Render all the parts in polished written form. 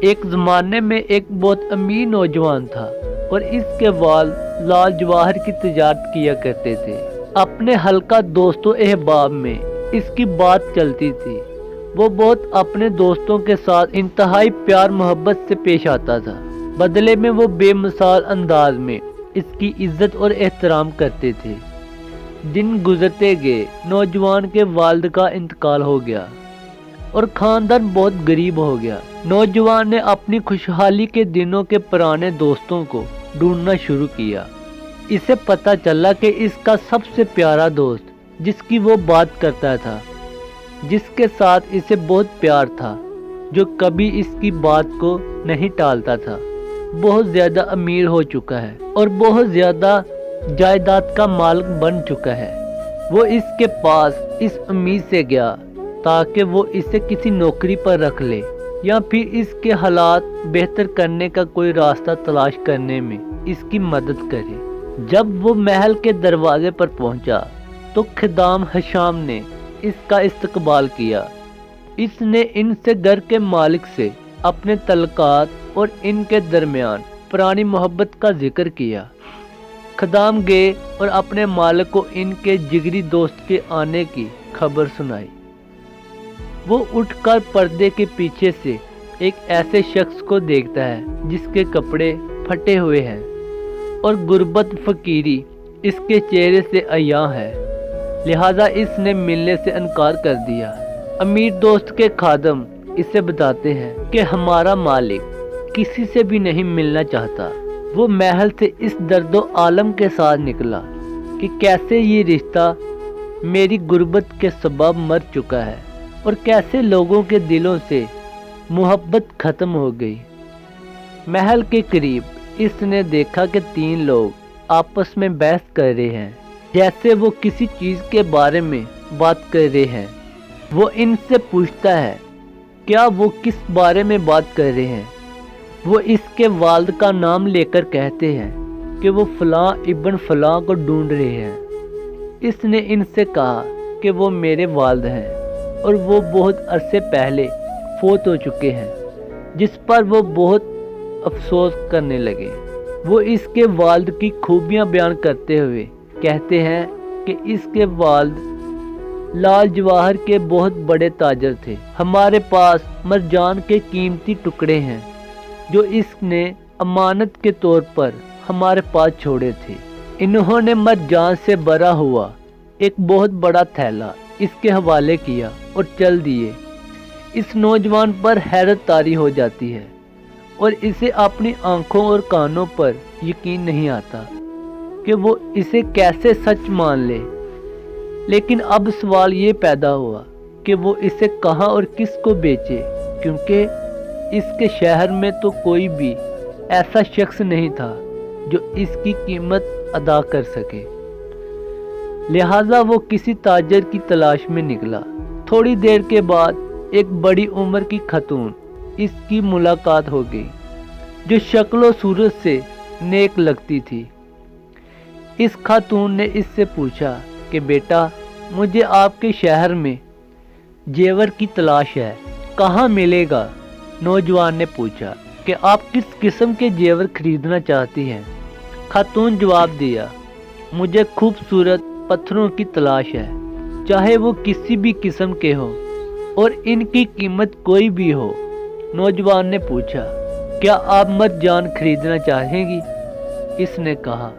ایک زمانے میں ایک بہت امیر نوجوان تھا اور اس کے والد لال جواہر کی تجارت کیا کرتے تھے۔ اپنے حلقہ دوست و احباب میں اس کی بات چلتی تھی۔ وہ بہت اپنے دوستوں کے ساتھ انتہائی پیار محبت سے پیش آتا تھا، بدلے میں وہ بے مثال انداز میں اس کی عزت اور احترام کرتے تھے۔ دن گزرتے گئے، نوجوان کے والد کا انتقال ہو گیا اور خاندان بہت غریب ہو گیا۔ نوجوان نے اپنی خوشحالی کے دنوں کے پرانے دوستوں کو ڈھونڈنا شروع کیا۔ اسے پتہ چلا کہ اس کا سب سے پیارا دوست، جس کی وہ بات کرتا تھا، جس کے ساتھ اسے بہت پیار تھا، جو کبھی اس کی بات کو نہیں ٹالتا تھا، بہت زیادہ امیر ہو چکا ہے اور بہت زیادہ جائیداد کا مالک بن چکا ہے۔ وہ اس کے پاس اس امید سے گیا تاکہ وہ اسے کسی نوکری پر رکھ لے یا پھر اس کے حالات بہتر کرنے کا کوئی راستہ تلاش کرنے میں اس کی مدد کرے۔ جب وہ محل کے دروازے پر پہنچا تو خدام حشام نے اس کا استقبال کیا۔ اس نے ان سے گھر کے مالک سے اپنے تعلقات اور ان کے درمیان پرانی محبت کا ذکر کیا۔ خدام گئے اور اپنے مالک کو ان کے جگری دوست کے آنے کی خبر سنائی۔ وہ اٹھ کر پردے کے پیچھے سے ایک ایسے شخص کو دیکھتا ہے جس کے کپڑے پھٹے ہوئے ہیں اور غربت فقیری اس کے چہرے سے عیاں ہے، لہذا اس نے ملنے سے انکار کر دیا۔ امیر دوست کے خادم اسے بتاتے ہیں کہ ہمارا مالک کسی سے بھی نہیں ملنا چاہتا۔ وہ محل سے اس درد و عالم کے ساتھ نکلا کہ کیسے یہ رشتہ میری غربت کے سبب مر چکا ہے اور کیسے لوگوں کے دلوں سے محبت ختم ہو گئی۔ محل کے قریب اس نے دیکھا کہ 3 لوگ آپس میں بحث کر رہے ہیں، جیسے وہ کسی چیز کے بارے میں بات کر رہے ہیں۔ وہ ان سے پوچھتا ہے کیا وہ کس بارے میں بات کر رہے ہیں۔ وہ اس کے والد کا نام لے کر کہتے ہیں کہ وہ فلاں ابن فلاں کو ڈھونڈ رہے ہیں۔ اس نے ان سے کہا کہ وہ میرے والد ہیں اور وہ بہت عرصے پہلے فوت ہو چکے ہیں، جس پر وہ بہت افسوس کرنے لگے۔ وہ اس کے والد کی خوبیاں بیان کرتے ہوئے کہتے ہیں کہ اس کے والد لال جواہر کے بہت بڑے تاجر تھے۔ ہمارے پاس مرجان کے قیمتی ٹکڑے ہیں جو اس نے امانت کے طور پر ہمارے پاس چھوڑے تھے۔ انہوں نے مرجان سے بھرا ہوا ایک بہت بڑا تھیلا اس کے حوالے کیا اور چل دیے۔ اس نوجوان پر حیرت طاری ہو جاتی ہے اور اسے اپنی آنکھوں اور کانوں پر یقین نہیں آتا کہ وہ اسے کیسے سچ مان لے۔ لیکن اب سوال یہ پیدا ہوا کہ وہ اسے کہاں اور کس کو بیچے، کیونکہ اس کے شہر میں تو کوئی بھی ایسا شخص نہیں تھا جو اس کی قیمت ادا کر سکے۔ لہٰذا وہ کسی تاجر کی تلاش میں نکلا۔ تھوڑی دیر کے بعد ایک بڑی عمر کی خاتون اس کی ملاقات ہو گئی جو شکل و صورت سے نیک لگتی تھی۔ اس خاتون نے اس سے پوچھا کہ بیٹا، مجھے آپ کے شہر میں زیور کی تلاش ہے، کہاں ملے گا؟ نوجوان نے پوچھا کہ آپ کس قسم کے زیور خریدنا چاہتی ہیں؟ خاتون جواب دیا، مجھے خوبصورت پتھروں کی تلاش ہے، چاہے وہ کسی بھی قسم کے ہوں اور ان کی قیمت کوئی بھی ہو۔ نوجوان نے پوچھا، کیا آپ مرجان خریدنا چاہیں گی؟ اس نے کہا،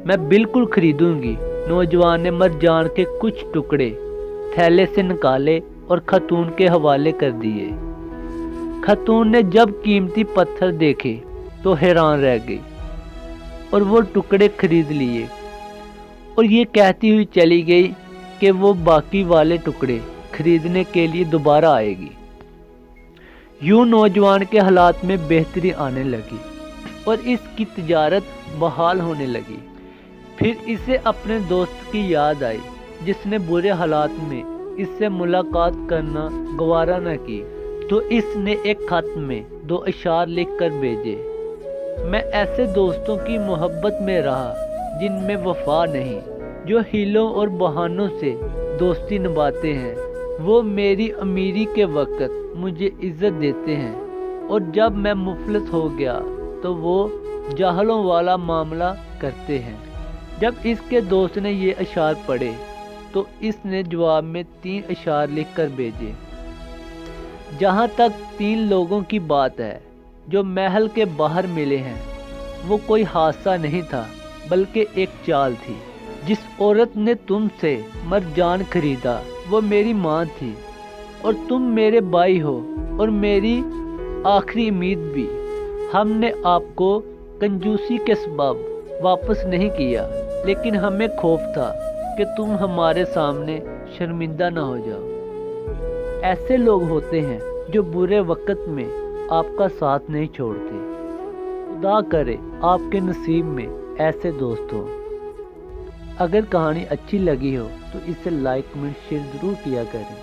میں بالکل خریدوں گی۔ نوجوان نے مرجان کے کچھ ٹکڑے تھیلے سے نکالے اور خاتون کے حوالے کر دیے۔ خاتون نے جب قیمتی پتھر دیکھے تو حیران رہ گئی اور وہ ٹکڑے خرید لیے اور یہ کہتی ہوئی چلی گئی کہ وہ باقی والے ٹکڑے خریدنے کے لیے دوبارہ آئے گی۔ یوں نوجوان کے حالات میں بہتری آنے لگی اور اس کی تجارت بحال ہونے لگی۔ پھر اسے اپنے دوست کی یاد آئی جس نے برے حالات میں اس سے ملاقات کرنا گوارا نہ کی، تو اس نے ایک خط میں 2 اشعار لکھ کر بھیجے، میں ایسے دوستوں کی محبت میں رہا جن میں وفا نہیں، جو ہیلوں اور بہانوں سے دوستی نبھاتے ہیں۔ وہ میری امیری کے وقت مجھے عزت دیتے ہیں اور جب میں مفلس ہو گیا تو وہ جاہلوں والا معاملہ کرتے ہیں۔ جب اس کے دوست نے یہ اشعار پڑھے تو اس نے جواب میں 3 اشعار لکھ کر بھیجے۔ جہاں تک 3 لوگوں کی بات ہے جو محل کے باہر ملے ہیں، وہ کوئی حادثہ نہیں تھا بلکہ ایک چال تھی۔ جس عورت نے تم سے مرجان خریدا وہ میری ماں تھی، اور تم میرے بھائی ہو اور میری آخری امید بھی۔ ہم نے آپ کو کنجوسی کے سبب واپس نہیں کیا، لیکن ہمیں خوف تھا کہ تم ہمارے سامنے شرمندہ نہ ہو جاؤ۔ ایسے لوگ ہوتے ہیں جو برے وقت میں آپ کا ساتھ نہیں چھوڑتے۔ خدا کرے آپ کے نصیب میں ایسے دوست ہو۔ اگر کہانی اچھی لگی ہو تو اسے لائک کمنٹ شیئر ضرور کیا کریں۔